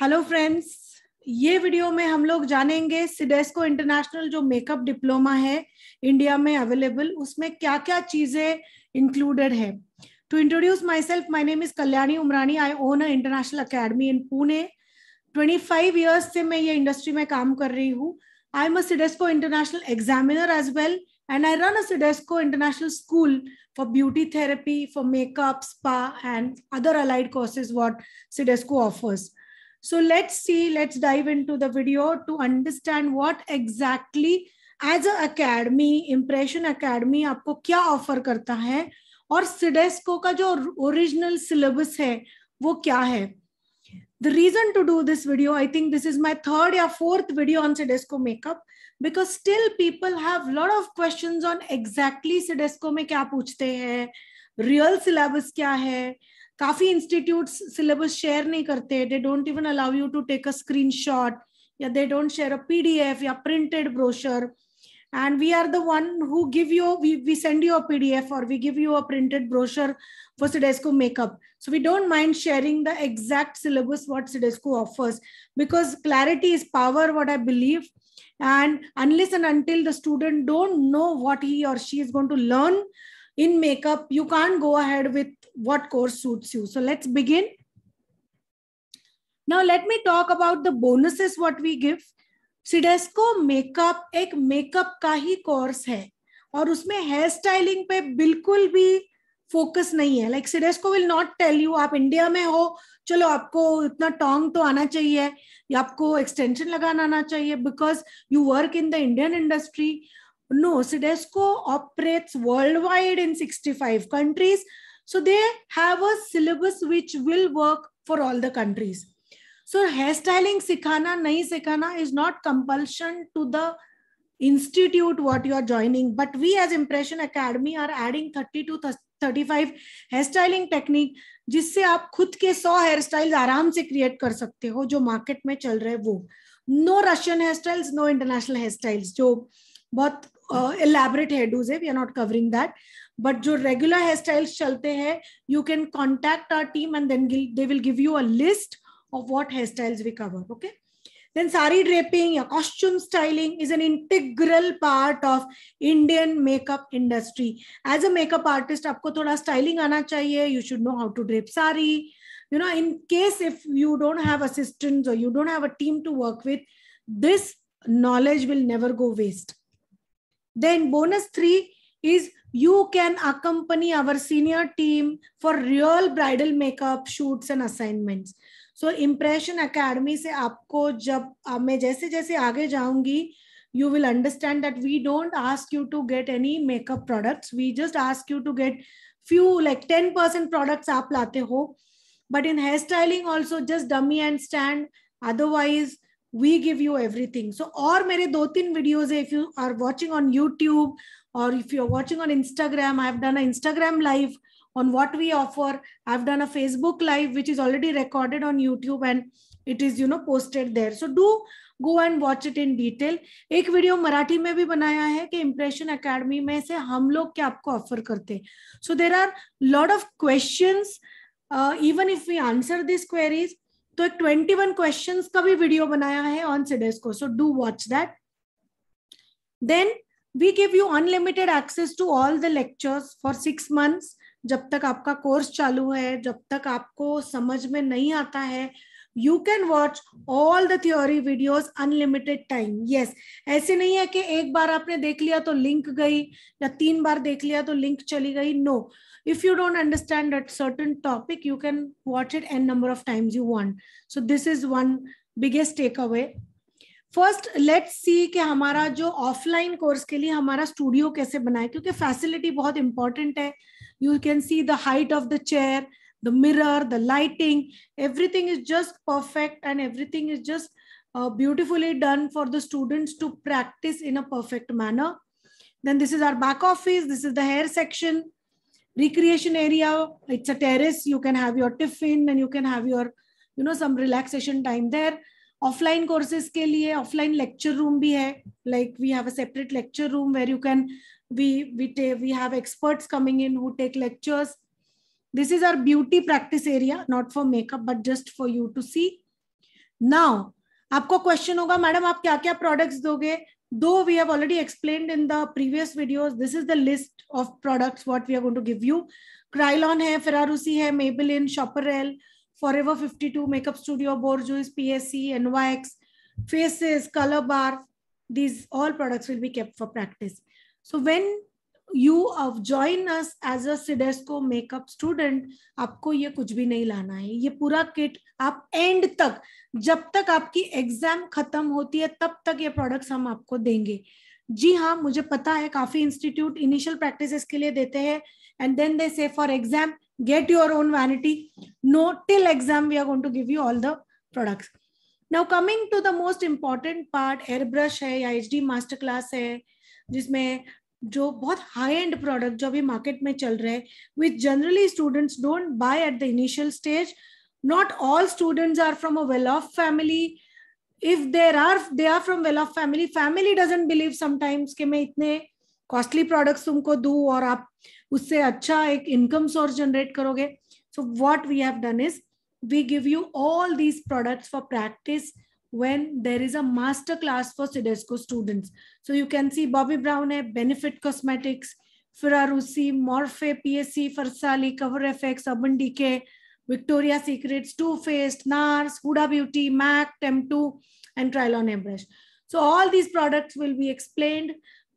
Hello friends, ये video में हम लोग जानेंगे सिडेस्को इंटरनेशनल जो मेकअप डिप्लोमा है इंडिया में अवेलेबल, उसमें क्या क्या चीजें इंक्लूडेड है। To introduce myself, my name is Kalyani Umrani. I own a international academy in Pune. 25 years से मैं ये इंडस्ट्री में काम कर रही हूँ। I am a CIDESCO international examiner as well, and I run a Sidesco International School for beauty therapy, for makeup, spa, and other allied courses what Sidesco offers. So let's dive into the video to understand what exactly as a academy, Impression Academy आपको क्या offer करता है और Sidesco का जो original syllabus है वो क्या है। The reason to do this video, I think this is my third or fourth video on Sidesco makeup, because still people have a lot of questions on exactly Sidesco में क्या पूछते हैं, real syllabus क्या है। काफी institutes syllabus share नहीं करते, they don't even allow you to take a screenshot, या they don't share a PDF या printed brochure. And we are the one who give you, we send you a PDF or we give you a printed brochure for Sidesco makeup. So we don't mind sharing the exact syllabus what Sidesco offers, because clarity is power, what I believe. And unless and until the student don't know what he or she is going to learn in makeup, you can't go ahead with what course suits you. So let's begin. Now let me talk about the bonuses what we give. CIDESCO makeup एक makeup का ही course है और उसमें hair styling पे बिल्कुल भी focus नहीं है। Like CIDESCO will not tell you आप इंडिया में हो, चलो आपको इतना टोंग तो आना चाहिए या आपको एक्सटेंशन लगाना आना चाहिए because you work in the Indian industry. No, CIDESCO operates world wide in 65 countries, so they have a syllabus which will work for all the countries. So hairstyling सिखाना नहीं सिखाना is not compulsion to the institute what you are joining, but we as Impression Academy are adding 30 to 35 hairstyling technique जिससे आप खुद के 100 hair styles आराम से create कर सकते हो जो मार्केट में चल रहे वो। No Russian hair styles, no international hair styles जो बहुत elaborate hairdos है, we are not covering that. But जो regular hair styles चलते हैं, you can contact our team and then they will give you a list of what hairstyles we cover. Okay, then sari draping or costume styling is an integral part of Indian makeup industry. As a makeup artist आपको थोड़ा styling आना चाहिए, you should know how to drape sari. You know, in case if you don't have assistants or you don't have a team to work with, this knowledge will never go waste. Then bonus 3 is you can accompany our senior team for real bridal makeup shoots and assignments. So Impression Academy से आपको जब मैं जैसे जैसे आगे जाऊंगी, you will understand that we don't ask you to get any makeup products. We just ask you to get few like 10% products आप लाते हो. But in hairstyling also just dummy and stand. Otherwise we give you everything. So और मेरे 2-3 videos है, if you are watching on YouTube or if you're watching on Instagram, I've done an Instagram live on what we offer. I've done a Facebook live which is already recorded on YouTube and it is posted there. So do go and watch it in detail. एक video Marathi में भी बनाया है कि Impression Academy में से हम लोग क्या आपको ऑफर करते हैं. So there are lot of questions. Even if we answer these queries, तो एक 21 questions का भी वीडियो बनाया है on Sidesco. So do watch that. Then we give you unlimited access to all the lectures for 6 months. जब तक आपका course चालू है, जब तक आपको समझ में नहीं आता है, you can watch all the theory videos unlimited time. Yes, ऐसे नहीं है कि एक बार आपने देख लिया तो लिंक गई या 3 बार देख लिया तो लिंक चली गई. No, if you don't understand that certain topic, you can watch it n number of times you want. So this is one biggest takeaway. First let's see कि हमारा जो ऑफलाइन कोर्स के लिए हमारा स्टूडियो कैसे बनाए, क्योंकि फैसिलिटी बहुत इंपॉर्टेंट है. You can see the height of the chair, the mirror, the lighting, everything is just perfect and everything is just beautifully done for the students to practice in a perfect manner. Then this is our back office, this is the hair section, recreation area, it's a terrace, you can have your tiffin and you can have your some relaxation time there. Offline courses के लिए offline lecture room भी है, like we have a separate lecture room where you can we have experts coming in who take lectures. This is our beauty practice area, not for makeup but just for you to see. Now आपको question होगा madam आप क्या क्या products दोगे? Though we have already explained in the previous videos, this is the list of products what we are going to give you. Krylon hai, Ferrarusi hai, Maybelline, Chaparral, Forever 52, Makeup Studio, Bourjois, PSC, NYX, Faces, Color Bar. These all products will be kept for practice. So when you join us as a Sidesco makeup student, आपको ये कुछ भी नहीं लाना है. ये पूरा kit आप एंड तक, जब तक आपकी एग्जाम खत्म होती है तब तक ये प्रोडक्ट्स हम आपको देंगे. जी हाँ, मुझे पता है काफी इंस्टीट्यूट इनिशियल प्रैक्टिसेस के लिए देते हैं and then they say for exam get your own vanity. No, till exam we are going to give you all the products. Now coming to the most important part, air brush है या HD master class है, जिसमें जो बहुत high and product जो अभी market में चल रहे हैं, which generally students don't by at the initial stage. Not all students are from a well-off family. If they are from well-off family. Family doesn't believe sometimes कि मैं इतने costly products तुमको दूं और आप उससे अच्छा एक income source generate करोगे. So what we have done is we give you all these products for practice when there is a master class for Sidesco students. So you can see Bobbi Brown hai, Benefit Cosmetics, Ferrarusi, Morphe, PSC, Farsali, Cover FX, Urban Decay, Victoria's Secrets, Too Faced, NARS, Huda Beauty, MAC, Tem2, and Krylon Airbrush. So all these products will be explained.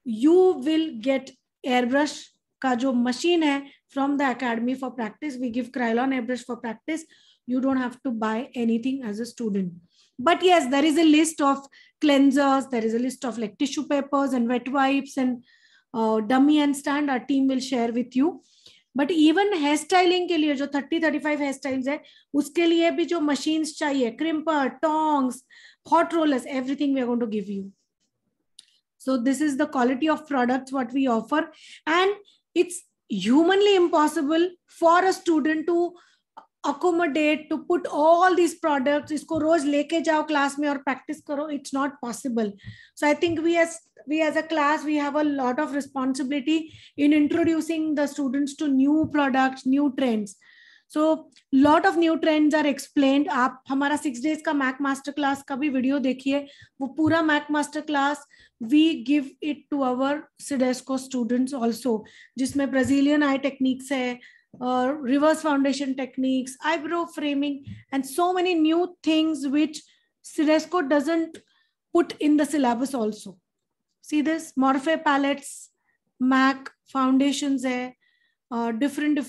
You will get airbrush का जो machine है from the academy for practice. We give Krylon Airbrush for practice. You don't have to buy anything as a student. But yes, there is a list of cleansers. There is a list of like tissue papers and wet wipes and dummy and stand. Our team will share with you. But even hair styling के लिए जो 30-35 hair styles है उसके लिए भी जो machines चाहिए, crimper, tongs, hot rollers, everything we are going to give you. So this is the quality of products what we offer and it's humanly impossible for a student to accommodate to put all these products. इसको रोज लेके जाओ class में और practice करो. It's not possible. So I think we as a class, we have a lot of responsibility in introducing the students to new products, new trends. So lot of new trends are explained. आप हमारा 6 days का Mac master class का भी video देखिए. वो पूरा MAC master class we give it to our Sidesco students also, जिसमें Brazilian eye techniques है, reverse foundation techniques, eyebrow framing, and so many new things which Sidesco doesn't put in the syllabus also. See this, Morphe palettes, MAC foundations hai, different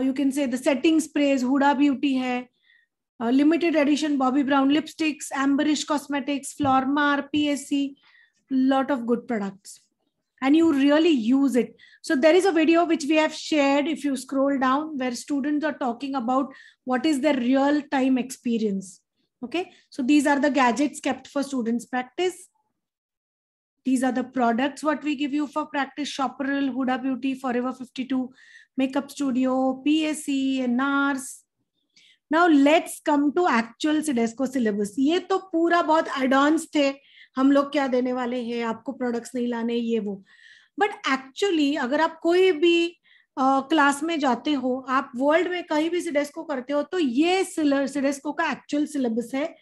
you can say the setting sprays, Huda Beauty hai, limited edition Bobbi Brown lipsticks, Amberish Cosmetics, Flormar, PSC, lot of good products. And you really use it. So there is a video which we have shared, if you scroll down, where students are talking about what is their real time experience. Okay, so these are the gadgets kept for students' practice. These are the products what we give you for practice: Chaparral, Huda Beauty, Forever 52, Makeup Studio, PSC, and NARS. Now let's come to actual Sidesco syllabus. ये तो पूरा बहुत advance थे, हम लोग क्या देने वाले हैं, आपको प्रोडक्ट्स नहीं लाने, ये वो. बट एक्चुअली अगर आप कोई भी क्लास में जाते हो, आप वर्ल्ड में कहीं भी Sidesco करते हो, तो ये Sidesco का एक्चुअल सिलेबस है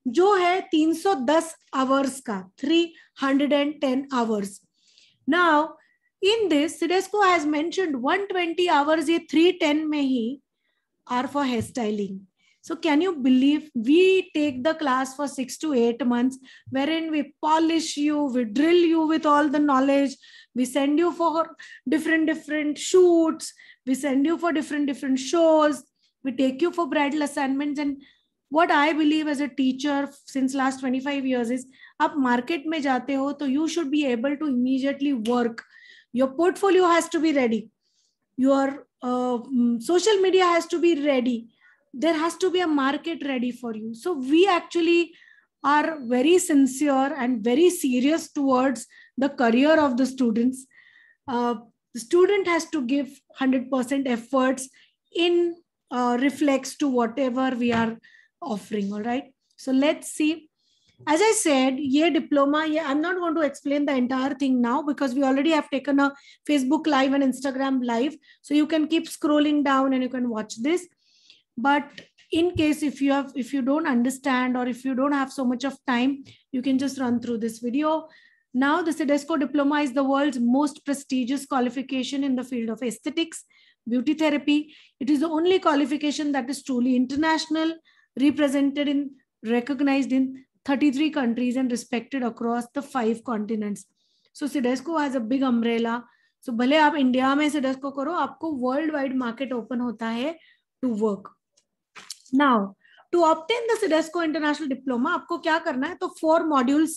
जो है 310 आवर्स का, 310 hours. Now in this Sidesco has mentioned 120 hours ये 310 में ही are for hairstyling. So can you believe we take the class for 6 to 8 months, wherein we polish you, we drill you with all the knowledge, we send you for different shoots, we send you for different shows, we take you for bridal assignments. And what I believe as a teacher since last 25 years is, आप market में जाते हो तो you should be able to immediately work. Your portfolio has to be ready. Your social media has to be ready. There has to be a market ready for you. So we actually are very sincere and very serious towards the career of the students. The student has to give 100% efforts in reflects to whatever we are offering. All right. So let's see. As I said, ye diploma, I'm not going to explain the entire thing now because we already have taken a Facebook live and Instagram live. So you can keep scrolling down and you can watch this. But In case if you don't understand or if you don't have so much of time, you can just run through this video. Now, the CDESCO diploma is the world's most prestigious qualification in the field of aesthetics, beauty therapy. It is the only qualification that is truly international, represented in, recognized in 33 countries and respected across the 5 continents. So CDESCO has a big umbrella. So भले आप India में CDESCO करो, आपको world wide market open होता है to work. Now, to obtain the CDESCO international diploma, आपको क्या करना है? तो 4 modules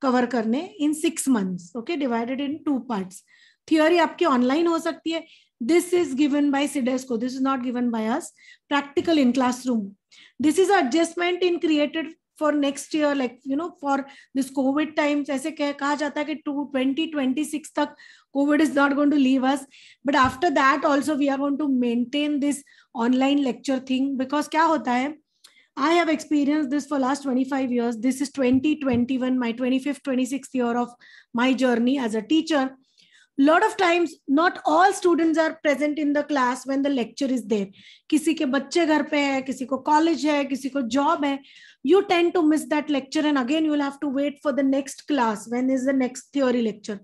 कवर करने in 6 months, okay, divided in 2 parts. Theory आपकी ऑनलाइन हो सकती है. This is given by CDESCO. This is not given by us. Practical in classroom. This is adjustment in created for next year, like, you know, for this COVID times. ऐसे कहा जाता है कि 2026 तक COVID is not going to leave us. But after that also we are going to maintain this online lecture thing, because क्या होता है, I have experienced this for last 25 years. This is 2021, my 25th, 26th year of my journey as a teacher. Lot of times, not all students are present in the class when the lecture is there. किसी के बच्चे घर पे है, किसी को college है, किसी को job है. You tend to miss that lecture, and again you will have to wait for the next class. When is the next theory lecture?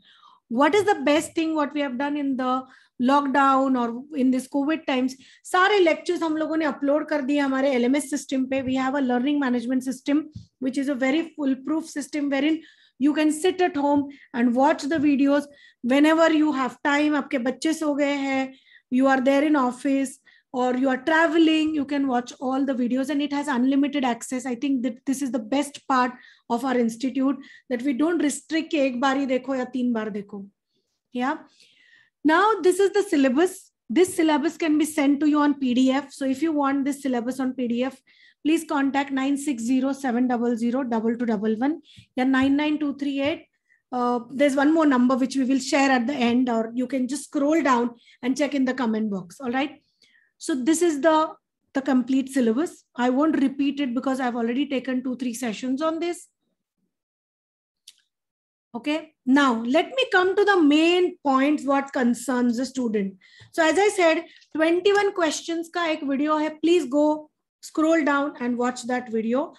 What is the best thing what we have done in the lockdown or in this COVID times? सारे lectures हम लोगों ने upload कर दिए हमारे LMS system पे. We have a learning management system, which is a very foolproof system wherein you can sit at home and watch the videos whenever you have time. आपके बच्चे सो गए हैं, you are there in office or you are traveling, you can watch all the videos, and it has unlimited access. I think that this is the best part of our institute, that we don't restrict कि एक बार ही देखो या 3 बार देखो. Yeah. Now this is the syllabus. This syllabus can be sent to you on PDF. So if you want this syllabus on PDF, please contact 9607002211 या 99238. There's one more number which we will share at the end, or you can just scroll down and check in the comment box. All right. So this is the complete syllabus. I won't repeat it because I've already taken 2-3 sessions on this. Okay. Now let me come to the main points what concerns the student. So as I said, 21 questions ka ek video hai. Please go scroll down and watch that video.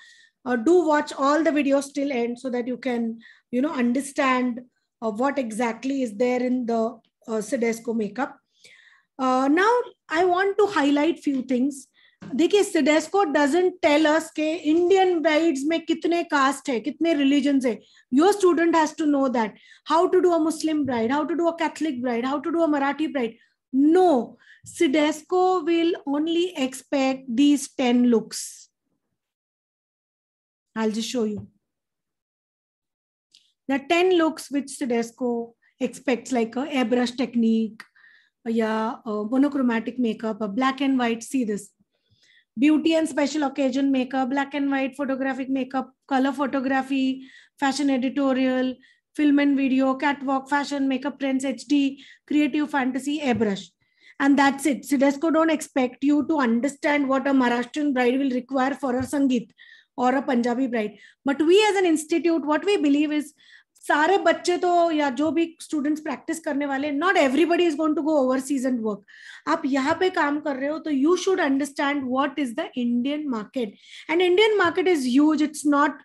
Do watch all the videos till end so that you can, you know, understand what exactly is there in the CDESCO makeup. Now I want to highlight few things. देखिए, CDESCO doesn't tell us कि Indian brides में कितने caste है, कितने religions है. Your student has to know that. How to do a Muslim bride, how to do a Catholic bride, how to do a Marathi bride. No, CDESCO will only expect these 10 looks. I'll just show you. The 10 looks which CDESCO expects, like a airbrush technique, yeah, monochromatic makeup, a black and white. See this. Beauty and special occasion makeup, black and white photographic makeup, color photography, fashion editorial, film and video, catwalk, fashion, makeup trends, HD, creative fantasy, airbrush. And that's it. CDESCO don't expect you to understand what a Maharashtrian bride will require for a Sangeet or a Punjabi bride. But we as an institute, what we believe is, सारे बच्चे तो या जो भी students practice करने वाले, not everybody is going to go overseas and work. आप यहाँ पे काम कर रहे हो तो you should understand what is the Indian market. And Indian market is huge. It's not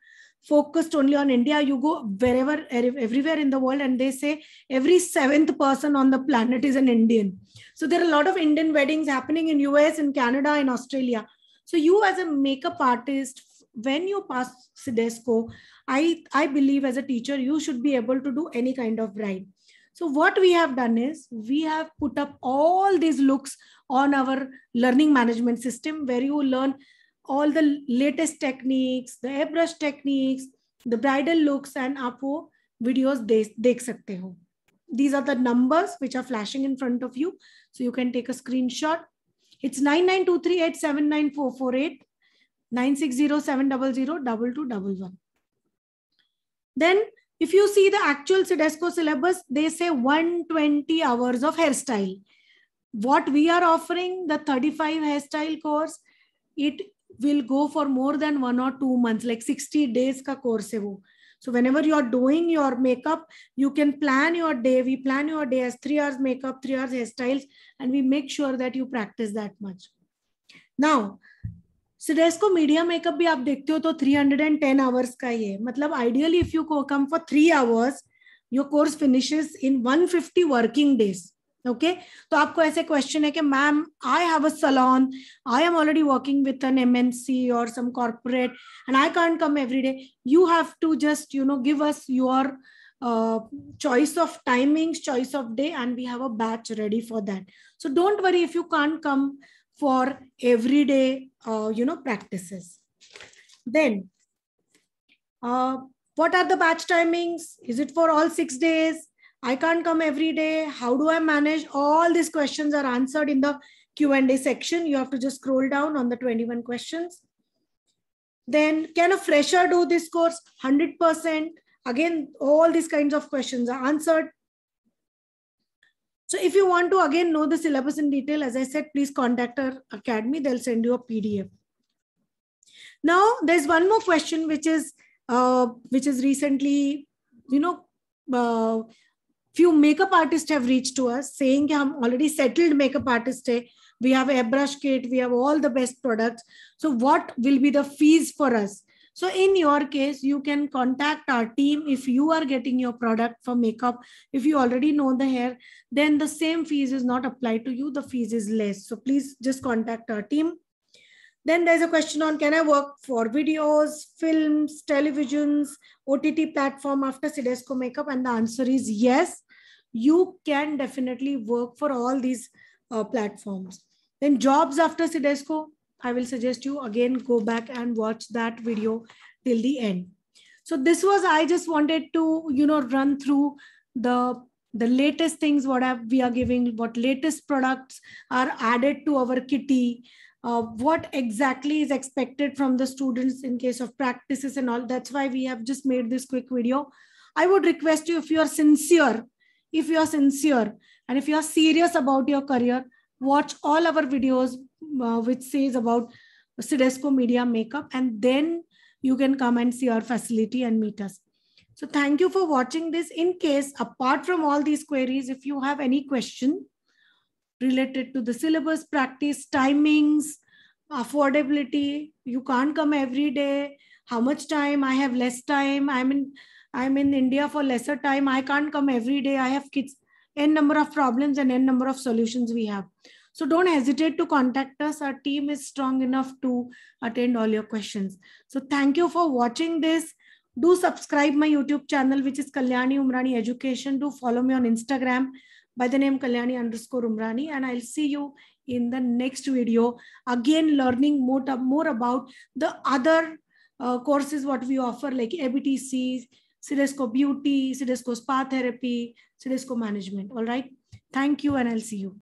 focused only on India. You go wherever, everywhere in the world, and they say every 7th person on the planet is an Indian. So there are a lot of Indian weddings happening in US, in Canada, in Australia. So you as a makeup artist, when you pass CDESCO, I believe as a teacher, you should be able to do any kind of bride. So what we have done is we have put up all these looks on our learning management system, where you learn all the latest techniques, the airbrush techniques, the bridal looks, and aap wo videos dekh sakte ho. These are the numbers which are flashing in front of you. So you can take a screenshot. It's 9923879448, 9607002211. Then if you see the actual CDESCO syllabus, they say 120 hours of hairstyle. What we are offering, the 35 hairstyle course, it will go for more than 1 or 2 months, like 60 days ka course hai wo. So whenever you are doing your makeup, you can plan your day. We plan your day as 3 hours makeup, 3 hours hairstyles, and we make sure that you practice that much. Now, CIDESCO media makeup भी आप देखते हो तो 310 hours का ही है. मतलब ideally if you come for 3 hours, your course finishes in 150 working days. Okay, तो आपको ऐसे क्वेश्चन है कि ma'am I have a salon, I am already working with an MNC और some corporate and I can't come every day. You have to just give us your choice of timings, choice of day, and we have a batch ready for that. So don't worry if you can't come for everyday practices. Then what are the batch timings? Is it for all 6 days? I can't come every day. How do I manage? All these questions are answered in the Q&A section. You have to just scroll down on the 21 questions. Then can a fresher do this course? 100%. Again, all these kinds of questions are answered. So if you want to again know the syllabus in detail, as I said, please contact our academy. They'll send you a PDF. Now there's one more question which is recently, few makeup artists have reached to us saying that I'm already settled makeup artist hai. We have a brush kit, we have all the best products. So what will be the fees for us? So in your case, you can contact our team if you are getting your product for makeup. If you already know the hair, then the same fees is not applied to you. The fees is less. So please just contact our team. Then there's a question on, can I work for videos, films, televisions, OTT platform after Sidesco makeup? And the answer is yes, you can definitely work for all these platforms. Then jobs after Sidesco, I will suggest you again go back and watch that video till the end. So this was, I just wanted to, run through the latest things, we are giving, what latest products are added to our kitty, what exactly is expected from the students in case of practices and all. That's why we have just made this quick video. I would request you, if you are sincere and if you are serious about your career, watch all our videos which says about Sidesco Media Makeup, and then you can come and see our facility and meet us. So thank you for watching this. In case, apart from all these queries, if you have any question related to the syllabus, practice, timings, affordability, you can't come every day, how much time, I have less time, I'm in India for lesser time, I can't come every day, I have kids, n number of problems and n number of solutions we have. So don't hesitate to contact us. Our team is strong enough to attend all your questions. So thank you for watching this. Do subscribe my YouTube channel, which is Kalyani Umrani Education. Do follow me on Instagram by the name Kalyani_Umrani, and I'll see you in the next video. Again, learning more about the other courses what we offer, like ABTC, Sidesco Beauty, Sidesco Spa Therapy, Sidesco Management. All right. Thank you, and I'll see you.